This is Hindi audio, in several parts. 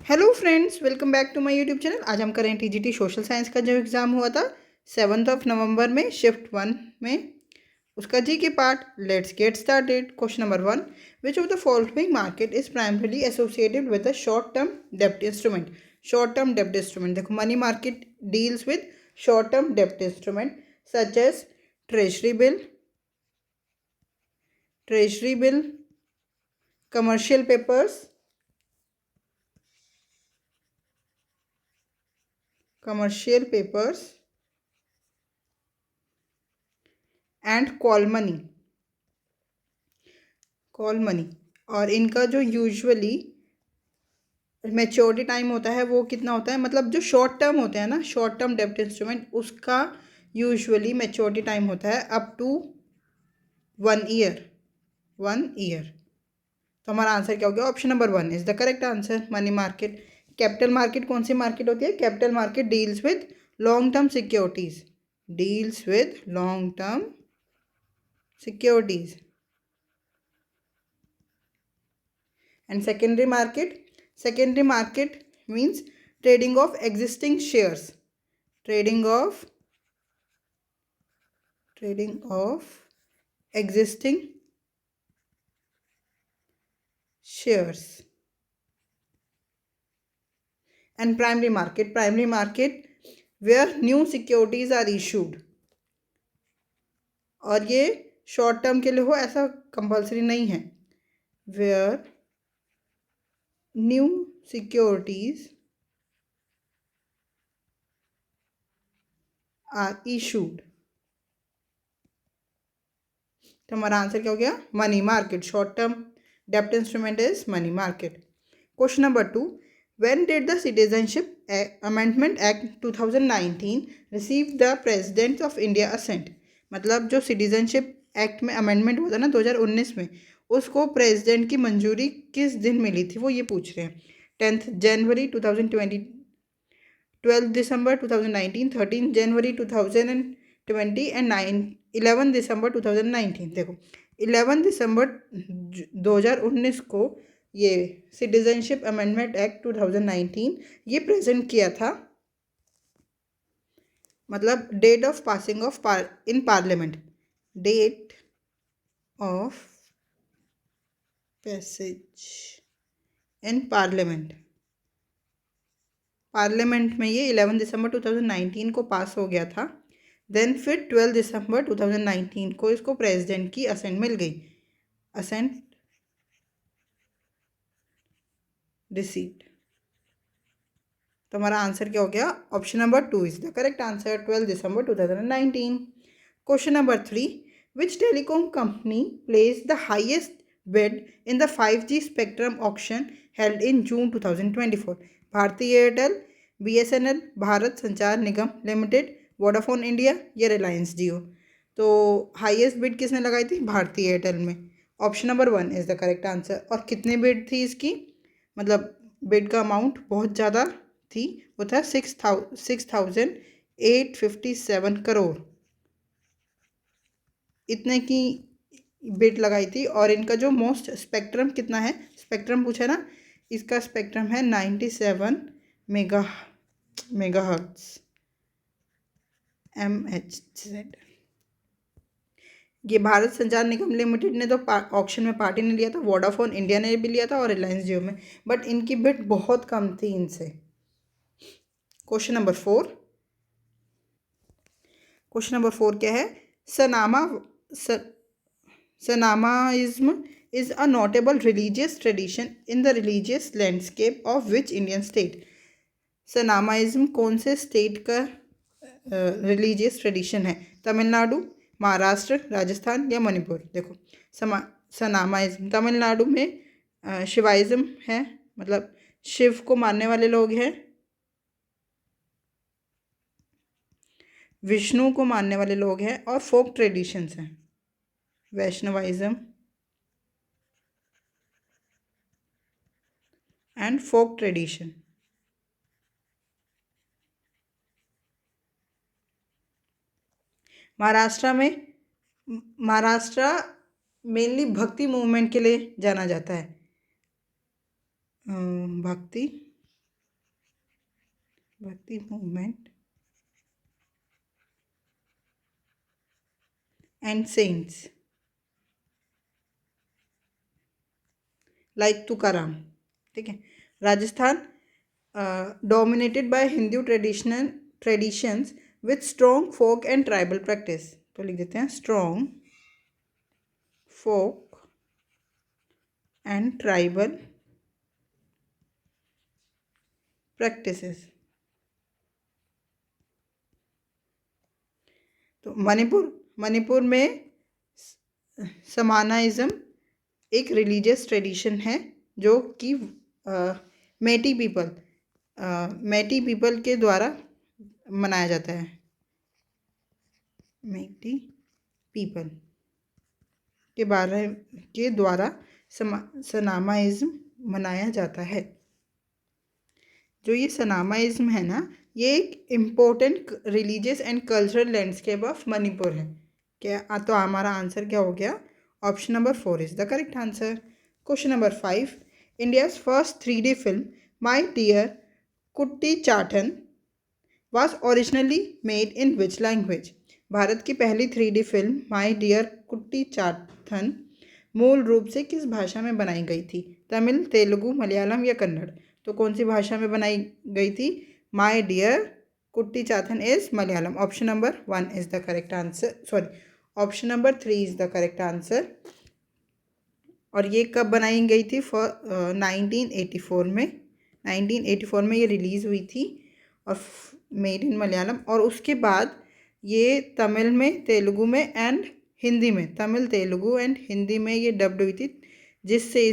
Hello friends, welcome back to my YouTube channel. आज हम करें टीजीटी सोशल साइंस का जो एग्ज़ाम हुआ था 7 नवंबर में शिफ्ट 1 में, उसका जी के part. Let's get started. Question number 1, which of the following market is primarily associated with the short term डेब्ट इंस्ट्रूमेंट। शॉर्ट टर्म डेब्ट इंस्ट्रूमेंट, देखो money market deals with short term डेब्ट instrument such as treasury bill, commercial papers, and call money. और इनका जो यूजुअली मैच्योरिटी टाइम होता है वो कितना होता है, मतलब जो शॉर्ट टर्म होते हैं ना, शॉर्ट टर्म डेब्ट इंस्ट्रूमेंट, उसका यूजुअली मैच्योरिटी टाइम होता है अप टू 1 ईयर। 1 ईयर। तो हमारा आंसर क्या हो गया? Option number 1 is the correct answer, money market. Capital market कौन सी मार्केट होती है? Capital market deals with long term securities, deals with long term securities. And secondary market means trading of existing shares, trading of existing shares. And primary market where new securities are issued. और ये शॉर्ट टर्म के लिए हो ऐसा कंपल्सरी नहीं है। where new securities are issued। तो हमारा आंसर क्या हो गया? Money market. शॉर्ट टर्म डेब्ट instrument is money market. Question number 2, when did the Citizenship Amendment Act 2019 receive the President of India assent। मतलब जो सिटीजनशिप एक्ट में अमेंडमेंट हुआ था ना 2019 में, उसको प्रेसिडेंट की मंजूरी किस दिन मिली थी, वो ये पूछ रहे हैं। 10 जनवरी 2020, 12 दिसंबर 2019, 13 जनवरी 2020 एंड 11 दिसंबर 2019। देखो 11 दिसंबर 2019 को ये सिटीजनशिप अमेंडमेंट एक्ट 2019 ये प्रेजेंट किया था, मतलब date of passing of in parliament, date of passage in parliament में ये 11 दिसंबर 2019 को पास हो गया था। देन फिर 12 दिसंबर 2019 को इसको प्रेसिडेंट की असेंट मिल गई, असेंट रिसीव्ड। तो हमारा आंसर क्या हो गया? Option number 2 is the correct answer, 12 December 2019। Question number 3, which telecom company placed the highest bid in the 5G spectrum auction held in June 2024। Bharti Airtel, BSNL, Bharat Sanchar Nigam limited, Vodafone India या रिलायंस जियो। तो हाईएस्ट बिड किसने लगाई थी? भारती एयरटेल में। Option number 1 is the correct answer. और कितनी बिड थी इसकी, मतलब बिड का अमाउंट बहुत ज़्यादा थी, वो था 6,857 करोड़, इतने की बिड लगाई थी। और इनका जो मोस्ट स्पेक्ट्रम कितना है, स्पेक्ट्रम पूछा है ना, इसका स्पेक्ट्रम है 97 मेगाहर्ट्ज MHz। ये भारत संचार निगम लिमिटेड ने तो ऑक्शन में पार्टी ने लिया था, वोडाफोन इंडिया ने भी लिया था और रिलायंस जियो में, बट इनकी बिड बहुत कम थी इनसे। क्वेश्चन नंबर 4, क्या है? सनामा Sanamaism is a notable religious tradition in the religious landscape of which Indian state। सनामाइज्म कौन से स्टेट का रिलीजियस ट्रेडिशन है? तमिलनाडु, महाराष्ट्र, राजस्थान या मणिपुर। देखो सनामाइज्म तमिलनाडु में शिवाइज्म है, मतलब शिव को मानने वाले लोग हैं, विष्णु को मानने वाले लोग हैं, और फोक ट्रेडिशंस हैं, Vaishnavism and folk tradition. Maharashtra mainly Bhakti movement के लिए जाना जाता है, Bhakti Bhakti movement and saints like Tukaram. ठीक है। Rajasthan dominated by Hindu traditions with strong folk and tribal practice. तो लिख देते हैं strong folk and tribal practices. तो मणिपुर में समानाइज्म एक रिलीजियस ट्रेडिशन है जो कि मेटी पीपल के द्वारा मनाया जाता है। मेटी पीपल के द्वारा सनामाइज्म मनाया जाता है। जो ये सनामाइज्म है ना, ये एक important religious and cultural landscape of Manipur है। क्या तो हमारा आंसर क्या हो गया? Option number 4 is the correct answer. Question number 5, India's first 3D film My Dear Kutty Chathan was originally made in which language? Bharat की पहली 3D film My Dear Kutty चाटन मूल रूप से किस भाषा में बनाई गई थी? तमिल, तेलुगु, मलयालम या कन्नड़? तो कौन सी भाषा में बनाई गई थी? My Dear Kutty Chathan is Malayalam. Option number 1 is the correct answer, sorry option number 3 is the correct answer. और ये कब बनाई गई थी? 1984 में। 1984 में ये रिलीज़ हुई थी और मेड इन मलयालम। और उसके बाद ये तमिल में, तेलुगु में एंड हिंदी में, तमिल, तेलुगु एंड हिंदी में ये डब्ड हुई थी, जिससे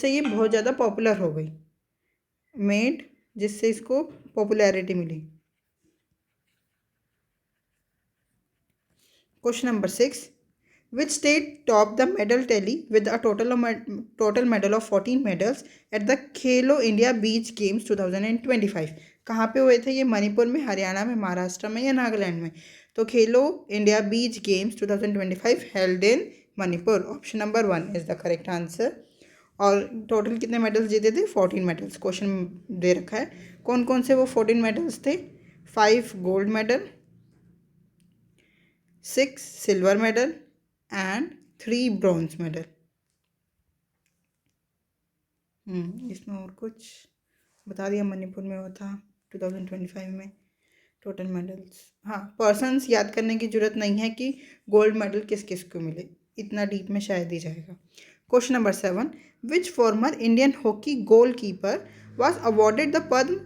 ये बहुत ज़्यादा पॉपुलर हो गई, जिससे इसको पॉपुलैरिटी मिली। Question number 6, which state topped the medal tally with a total medal of 14 medals at the Khelo India beach games 2025? कहाँ पे हुए थे ये? मणिपुर में, हरियाणा में, महाराष्ट्र में या नागालैंड में? तो खेलो India beach games 2025 held in Manipur. Option number 1 is the correct answer. और टोटल कितने मेडल्स जीते थे? 14 मेडल्स क्वेश्चन दे रखा है। कौन कौन से वो 14 मेडल्स थे? 5 gold medal, 6 silver medal and 3 bronze medal. इसमें और कुछ बता दिया मणिपुर में हुआ था 2025 में टोटल मेडल्स। हाँ, पर्सन्स याद करने की जरूरत नहीं है कि गोल्ड मेडल किस किस को मिले, इतना डीप में शायद ही जाएगा। Question number 7, which former Indian hockey goal keeper was awarded the Padma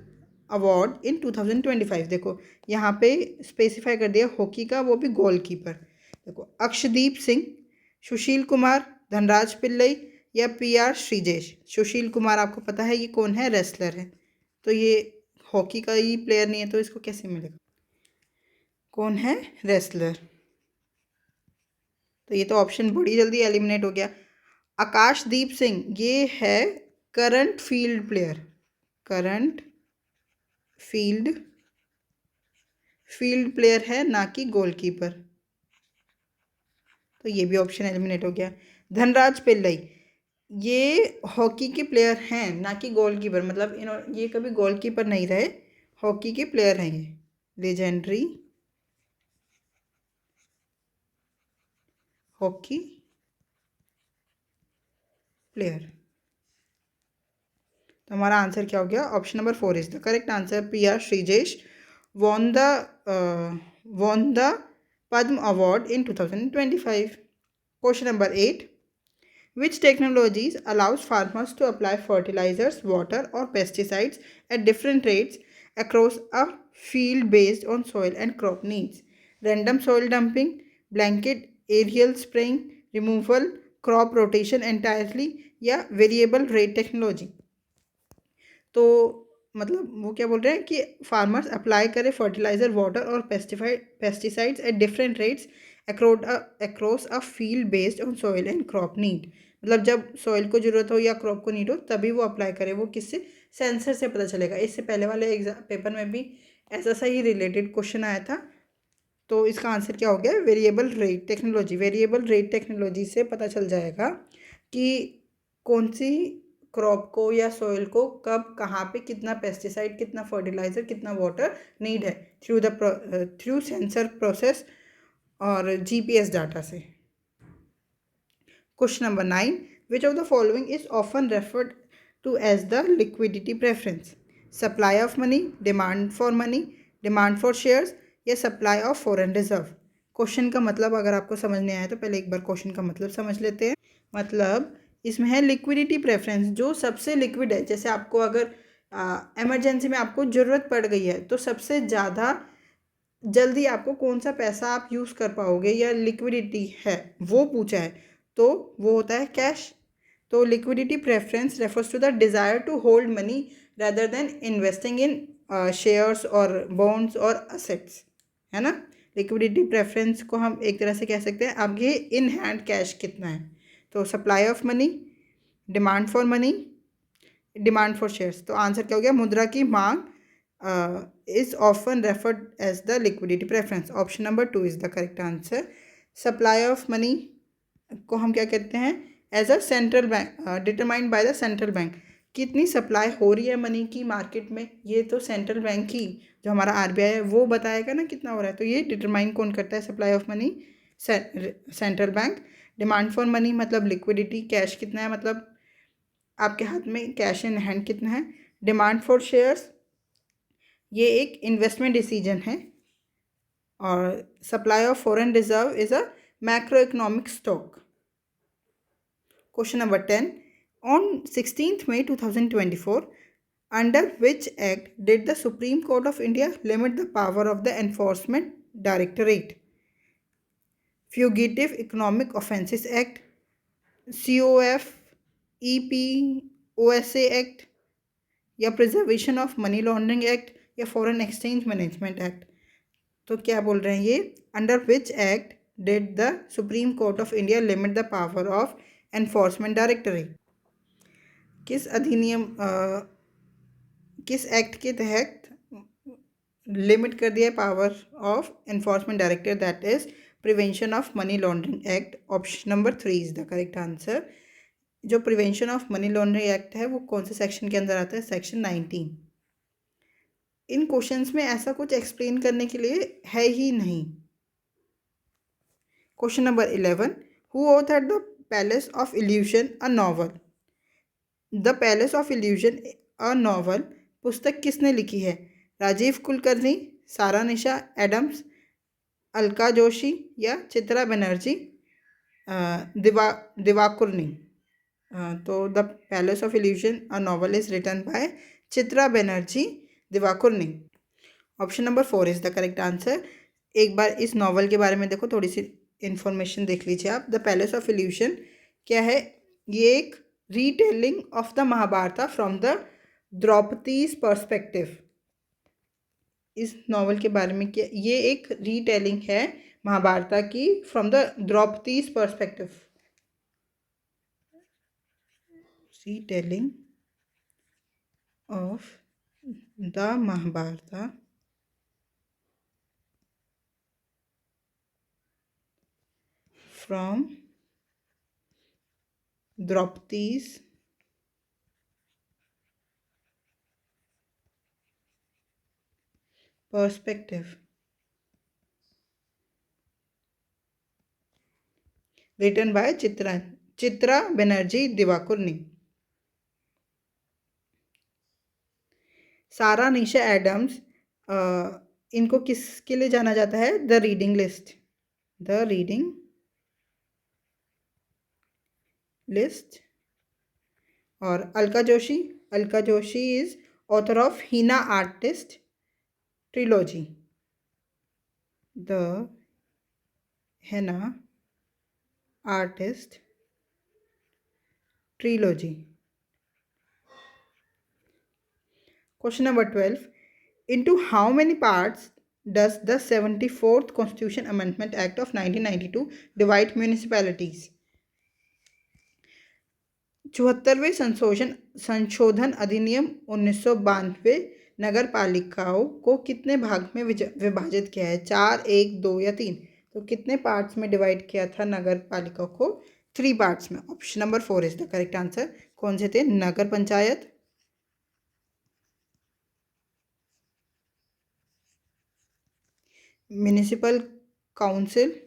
award in 2025? देखो यहाँ पे स्पेसिफाई कर दिया हॉकी का, वो भी गोल कीपर। देखो, अक्षदीप सिंह, सुशील कुमार, धनराज पिल्लई या PR श्रीजेश। सुशील कुमार आपको पता है ये कौन है? रेसलर है। तो ये हॉकी का ही प्लेयर नहीं है, तो इसको कैसे मिलेगा? कौन है? रेसलर। तो ये तो ऑप्शन बड़ी जल्दी एलिमिनेट हो गया। आकाशदीप सिंह ये है current field player, current field player है, ना कि गोलकीपर। तो ये भी ऑप्शन एलिमिनेट हो गया। धनराज पिल्लई ये हॉकी के प्लेयर हैं, ना कि गोलकीपर, मतलब ये कभी गोलकीपर नहीं रहे, हॉकी के प्लेयर हैं ये, लेजेंडरी हॉकी प्लेयर। तो हमारा आंसर क्या हो गया? Option number 4 is the correct answer. PR Sreejesh won the Padma Award in 2025. Question number 8, which technologies allows farmers to apply fertilizers, water or pesticides at different rates across a field based on soil and crop needs? Random soil dumping, blanket aerial spraying, removal, crop rotation entirely या variable rate technology? तो मतलब वो क्या बोल रहे हैं कि फार्मर्स अप्लाई करें फर्टिलाइज़र, वाटर और pesticides at different rates across a field based on soil and crop need. मतलब जब सॉइल को ज़रूरत हो या क्रॉप को नीड हो तभी वो अप्लाई करे। वो किससे? सेंसर से पता चलेगा। इससे पहले वाले एग्जाम पेपर में भी ऐसा सा ही रिलेटेड क्वेश्चन आया था। तो इसका आंसर क्या हो गया? Variable rate technology. Variable rate technology से पता चल जाएगा कि कौन सी क्रॉप को या सॉइल को कब कहाँ पे कितना पेस्टिसाइड, कितना फर्टिलाइजर, कितना वाटर नीड है थ्रू सेंसर प्रोसेस और जीपीएस डाटा से। Question number 9, which of the following is often referred to as the liquidity preference? Supply of money, demand for money, demand for shares या supply of foreign reserve? Question का मतलब अगर आपको समझ नहीं आया तो पहले एक बार क्वेश्चन का मतलब समझ लेते हैं। मतलब इसमें है लिक्विडिटी प्रेफरेंस, जो सबसे लिक्विड है। जैसे आपको अगर इमरजेंसी में आपको ज़रूरत पड़ गई है तो सबसे ज़्यादा जल्दी आपको कौन सा पैसा आप यूज़ कर पाओगे या लिक्विडिटी है वो पूछा है, तो वो होता है कैश। तो liquidity preference refers to the desire to hold money rather than investing in shares और बॉन्ड्स और असेट्स, है ना। लिक्विडिटी प्रेफरेंस को हम एक तरह से कह सकते हैं अब ये इन हैंड कैश कितना है। तो supply of money, demand for money, demand for shares. तो आंसर क्या हो गया? मुद्रा की मांग is often referred as the liquidity preference. Option number 2 is the correct answer. Supply of money को हम क्या कहते हैं? As a central bank, determined by the central bank. कितनी सप्लाई हो रही है मनी की मार्केट में, ये तो सेंट्रल बैंक की जो हमारा आरबीआई है वो बताएगा ना कितना हो रहा है। तो ये डिटरमाइन कौन करता है? Supply of money, central bank. Demand for money मतलब लिक्विडिटी, कैश कितना है, मतलब आपके हाथ में कैश इन हैंड कितना है। डिमांड फॉर शेयर्स ये एक इन्वेस्टमेंट डिसीजन है। और supply of foreign reserve is a macro economic stock. Question number 10, on 16th May 2024, under which act did the Supreme Court of India limit the power of the Enforcement Directorate? Fugitive Economic Offences Act, COF, EPOSA Act या preservation of money laundering act या फॉरेन एक्सचेंज मैनेजमेंट एक्ट? तो क्या बोल रहे हैं ये? Under which act did the Supreme Court of India limit the power of enforcement directorate? किस अधिनियम किस एक्ट के तहत लिमिट कर दिया power of enforcement director? That is prevention of money laundering act. Option number 3 is the correct answer. जो prevention of money laundering act है वो कौन से सेक्शन के अंदर आता है? सेक्शन 19। इन क्वेश्चंस में ऐसा कुछ एक्सप्लेन करने के लिए है ही नहीं। Question number 11, who authored the palace of illusion a novel? The palace of illusion a novel पुस्तक किसने लिखी है? राजीव कुलकर्णी, सारा निशा एडम्स, अलका जोशी या चित्रा बनर्जी, दिवाकुरनी? तो the palace of illusion a novel is written by Chitra Banerjee Divakaruni. Option number 4 is the correct answer. एक बार इस नॉवल के बारे में देखो, थोड़ी सी इंफॉर्मेशन देख लीजिए आप। द पैलेस ऑफ इल्यूशन क्या है? ये एक retelling of the Mahabharata from the Draupadi's perspective. इस नॉवल के बारे में क्या? ये एक रीटेलिंग है महाभारत की from the Draupadi's perspective. Retelling of the Mahabharata from Draupadi's perspective, written by Chitra Banerjee Divakaruni. Sara Nisha Adams, इनको किसके लिए जाना जाता है? The reading list, the reading list. और Alka Joshi is author of henna artist trilogy, the henna artist trilogy. Question number 12, into how many parts does the 74th Constitution Amendment Act of 1992 divide municipalities? 74वें संशोधन अधिनियम 1992 नगर पालिकाओं को कितने भाग में विभाजित किया है? 4, 1, 2 या 3? तो कितने पार्ट्स में डिवाइड किया था नगर पालिका को? 3 पार्ट्स में। Option number 4 is the correct answer. कौन से थे? Nagar panchayat, municipal council,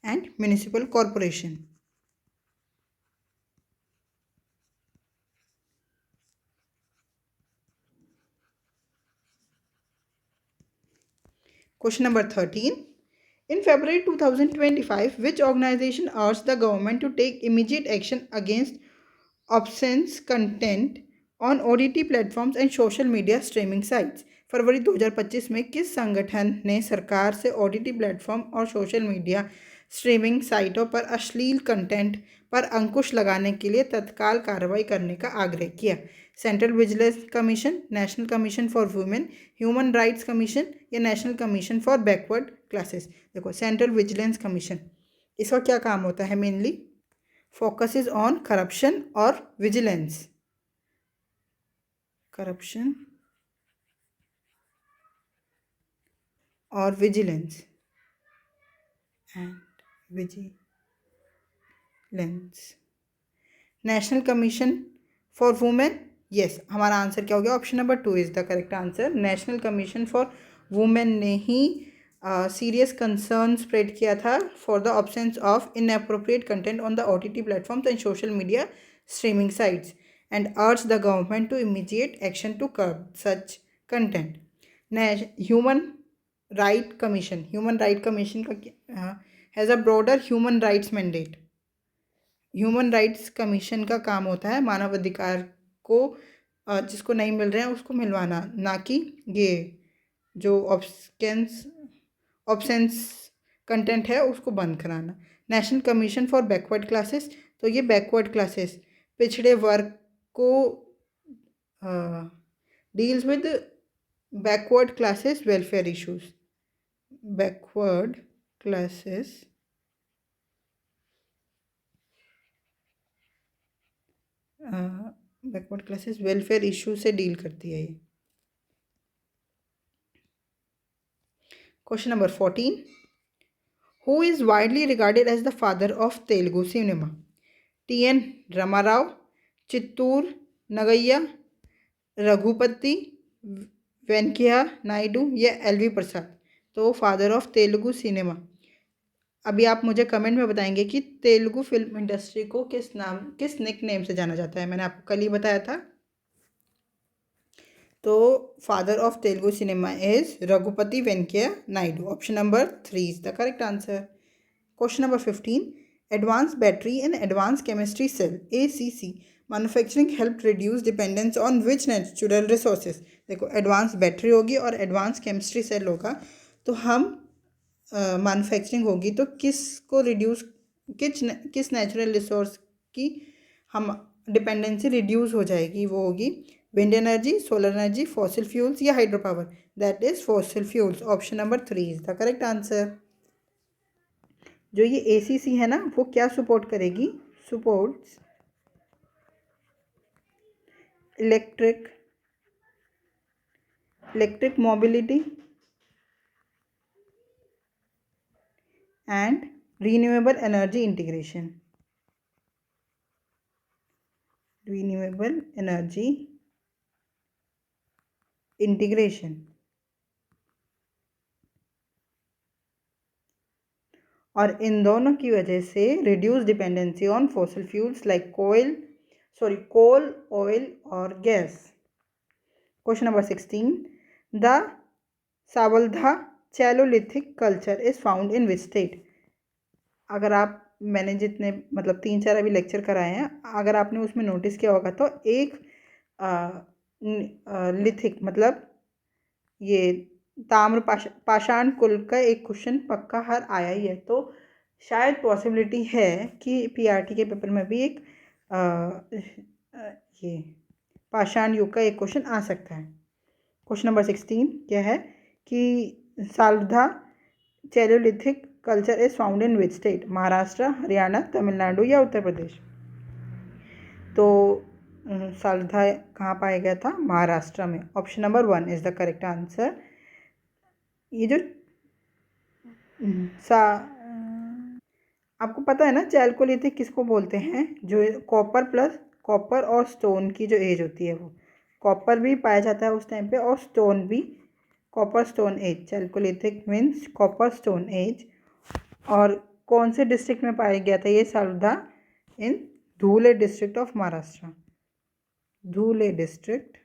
and municipal corporation. Question number 13. In February 2025, which organization urged the government to take immediate action against obscene content on OTT platforms and social media streaming sites? फरवरी 2025 में किस संगठन ने सरकार से OTT प्लेटफॉर्म और सोशल मीडिया स्ट्रीमिंग साइटों पर अश्लील कंटेंट पर अंकुश लगाने के लिए तत्काल कार्रवाई करने का आग्रह किया? Central vigilance commission, national commission for women, human rights commission या national commission for backward classes? देखो, सेंट्रल विजिलेंस कमीशन, इसका क्या काम होता है? Mainly focus is on corruption और विजिलेंस। करप्शन और vigilance and vigilance. National commission for women, yes, हमारा आंसर क्या हो गया? Option number 2 is the correct answer. National commission for women ने ही सीरियस कंसर्न स्प्रेड किया था for the absence of inappropriate content on the OTT platforms and social media streaming sites and urge the government to immediate action to curb such content. Human right commission, human right commission का has a broader human rights mandate. Human rights commission का काम होता है मानव अधिकार को जिसको नहीं मिल रहे हैं उसको मिलवाना, ना कि ये जो ऑब्सेंस कंटेंट है उसको बंद कराना। National commission for backward classes, तो ये बैकवर्ड क्लासेस, पिछड़े वर्ग को deals with backward classes welfare issues. Backward classes backward classes welfare issue से डील करती है ये। Question number 14. Who is widely regarded as the father of Telugu cinema? TN Ramarao, Chittoor Nagaiah, Raghupathi Venkaiah Naidu या LV प्रसाद? तो फादर ऑफ तेलुगु सिनेमा, अभी आप मुझे कमेंट में बताएंगे कि तेलुगु फिल्म इंडस्ट्री को किस निक नेम से जाना जाता है। मैंने आपको कल ही बताया था। तो father of Telugu cinema is Raghupati Venkaiah Naidu. Option number 3 is the correct answer. Question number 15. Advance battery and advance chemistry cell ACC manufacturing help reduce dependence on which natural resources? देखो, एडवांस बैटरी होगी और एडवांस केमिस्ट्री सेल होगा, तो हम मैन्युफैक्चरिंग होगी तो किसको रिड्यूस, किस नेचुरल रिसोर्स की हम डिपेंडेंसी रिड्यूस हो जाएगी? वो होगी wind energy, solar energy, fossil fuels या hydro power? That is fossil fuels. Option number 3 is the correct answer. जो ये ACC है ना, वो क्या सपोर्ट करेगी? Supports electric mobility and renewable energy integration. Renewable energy integration. और इन दोनों की वजह से reduce dependency on fossil fuels like coal, oil और gas. Question number 16. The Savalda chalcolithic culture is found in which state? अगर आप, मैंने जितने मतलब 3-4 अभी लेक्चर कराए हैं, अगर आपने उसमें नोटिस किया होगा तो एक लिथिक मतलब ये ताम्र पाषाण कुल का एक क्वेश्चन पक्का हर आया ही है, तो शायद पॉसिबिलिटी है कि PRT के पेपर में भी एक ये पाषाण युग का एक क्वेश्चन आ सकता है। क्वेश्चन नंबर 16 क्या है कि Savalda chalcolithic culture is found in which state? Maharashtra, Haryana, Tamil Nadu या उत्तर प्रदेश? तो सावलधा कहाँ पाया गया था? महाराष्ट्र में। Option number 1 is the correct answer. ये जो सा आपको पता है ना चैल्कोलिथिक किसको बोलते हैं, जो कॉपर प्लस कॉपर और स्टोन की जो एज होती है, वो कॉपर भी पाया जाता है उस टाइम पे और स्टोन भी, copper stone age, chalcolithic means copper stone age. और कौन से डिस्ट्रिक्ट में पाया गया था ये Sarda? In Dhule district of Maharashtra, Dhule district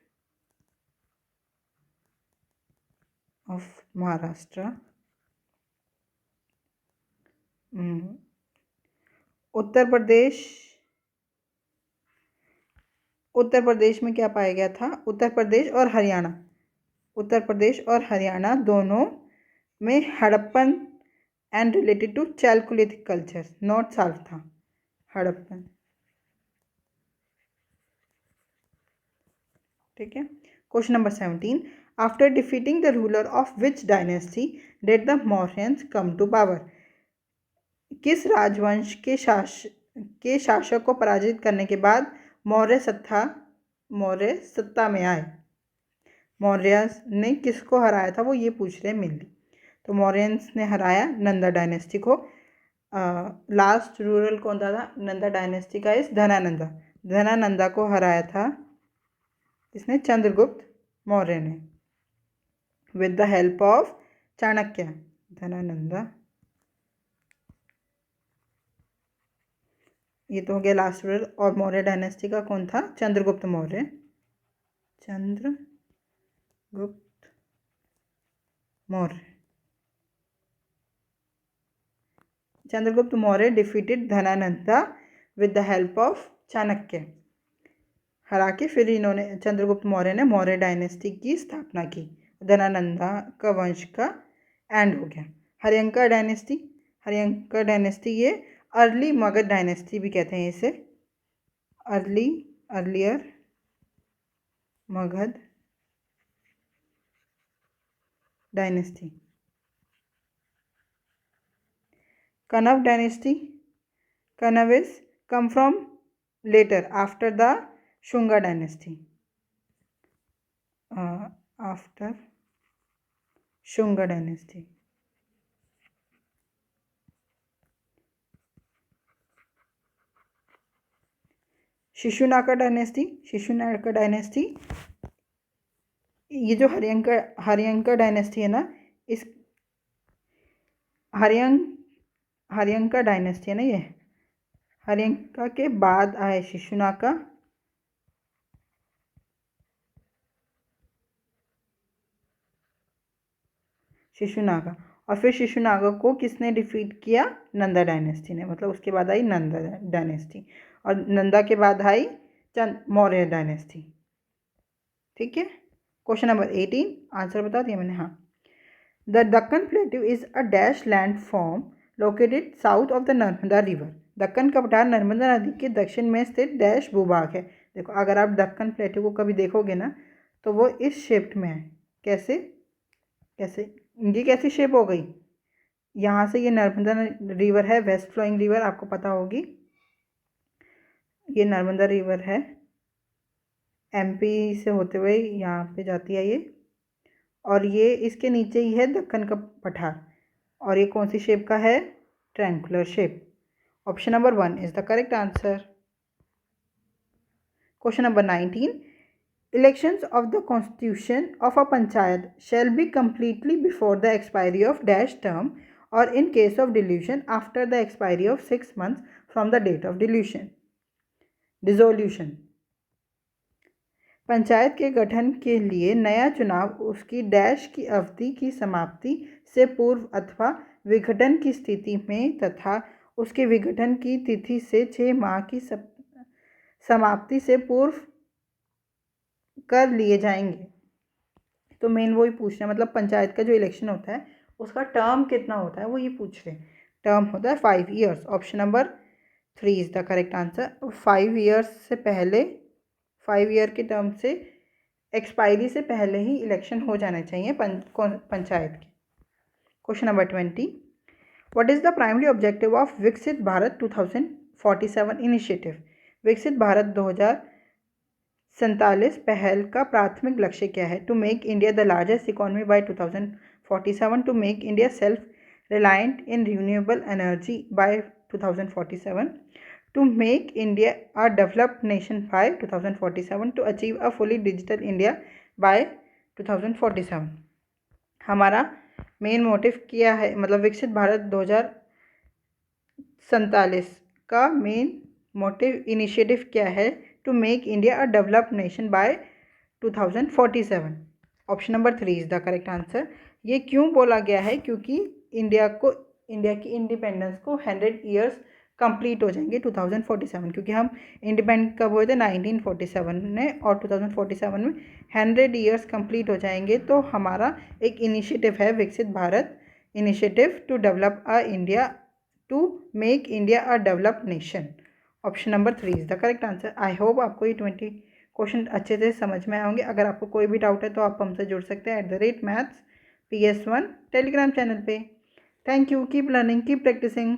of Maharashtra. Uttar Pradesh, Uttar Pradesh में क्या पाया गया था? उत्तर प्रदेश और हरियाणा, उत्तर प्रदेश और हरियाणा दोनों में Harappan and related to chalcolithic culture, north south था हड़प्पन। ठीक है। Question number 17, after defeating the ruler of which dynasty did the Mauryans come to power? किस राजवंश के शासक को पराजित करने के बाद मौर्य सत्ता में आए? मौर्य ने किसको हराया था, वो ये पूछ रहे हैं मेनली। तो मौर्यंस ने हराया नंदा डायनेस्टी को। लास्ट रूरल कौन था नंदा डायनेस्टी का? इस धनानंदा, धनानंदा को हराया था इसने चंद्रगुप्त मौर्य ने, with the help of Chanakya. Dhanananda, ये तो हो गया लास्ट रूरल। और मौर्य डायनेस्टी का कौन था? Chandragupta Maurya, Chandragupta Maurya. Chandragupta Maurya defeated Dhanananda with the help of Chanakya, हरा के फिर इन्होंने, चंद्रगुप्त मौर्य ने मौर्य डायनेस्टी की स्थापना की। धनानंदा का वंश का एंड हो गया। हरियंका डायनेस्टी, हरियंका डायनेस्टी ये अर्ली मगध डायनेस्टी भी कहते हैं इसे, earlier Magadha dynasty. Kanva dynasty, Kanva is come from later after the Shunga dynasty, after Shunga dynasty। Shishunaga dynasty, Shishunaga dynasty ये जो हरियंका डायनेस्टी है ना, इस हरियंका डायनेस्टी है ना, ये हरियंका के बाद आए शिशुनाका, शिशुनागा। और फिर शिशुनागा को किसने डिफीट किया? नंदा डायनेस्टी ने, मतलब उसके बाद आई नंदा डायनेस्टी, और नंदा के बाद आई मौर्य डायनेस्टी। ठीक है। क्वेश्चन नंबर 18, आंसर बता दिया मैंने। हाँ, the Deccan plateau is a dash land form located south of the Narmada river. Deccan का पठार नर्मदा नदी के दक्षिण में स्थित डैश भूभाग है। देखो, अगर आप दक्कन प्लेट्यू को कभी देखोगे ना, तो वो इस शेप में है। कैसे ये कैसी शेप हो गई? यहाँ से ये नर्मदा रिवर है, वेस्ट फ्लोइंग रिवर, आपको पता होगी। ये नर्मदा रिवर है, एमपी से होते हुए यहाँ पे जाती है ये, और ये इसके नीचे ही है दक्कन का पठार। और ये कौन सी शेप का है? Triangular shape. Option number 1 is the correct answer. Question number 19, elections of the constitution of a panchayat shall be completely before the expiry of dash term or in case of dissolution after the expiry of 6 months from the date of dissolution। Panchayat के गठन के लिए नया चुनाव उसकी डैश की अवधि की समाप्ति से पूर्व अथवा विघटन की स्थिति में तथा उसके विघटन की तिथि से 6 माह की समाप्ति से पूर्व कर लिए जाएंगे। तो मेन वही पूछना है, मतलब पंचायत का जो इलेक्शन होता है उसका टर्म कितना होता है, वो ये पूछ रहे हैं। टर्म होता है 5 years. Option number 3 is the correct answer. 5 years से पहले, 5 ईयर के टर्म से एक्सपायरी से पहले ही इलेक्शन हो जाना चाहिए पंचायत के। Question number 20, what is the primary objective of विकसित भारत 2047 इनिशिएटिव? विकसित भारत 2047 पहल का प्राथमिक लक्ष्य क्या है? To make India the largest economy by 2047 to make India self-reliant in renewable energy by 2047, to make India a developed nation by 2047, to achieve a fully digital India by 2047। हमारा मेन मोटिव क्या है, मतलब विकसित भारत 2047 का मेन मोटिव इनिशिएटिव क्या है? To make India a developed nation by 2047। Option number 3 is the correct answer. ये क्यों बोला गया है? क्योंकि इंडिया की इंडिपेंडेंस को 100 ईयर्स कंप्लीट हो जाएंगे 2047, क्योंकि हम इंडिपेंडेंट कब हुए थे? 1947 में, और 2047 में 100 ईयर्स कंप्लीट हो जाएंगे। तो हमारा एक इनिशिएटिव है Viksit Bharat initiative to develop a India, to make India a developed nation. Option number 3 is the correct answer. I hope आपको ये 20 क्वेश्चन अच्छे से समझ में आएंगे। अगर आपको कोई भी डाउट है तो आप हमसे जुड़ सकते हैं @maths PS1 टेलीग्राम चैनल पे। Thank you, keep learning, keep practising.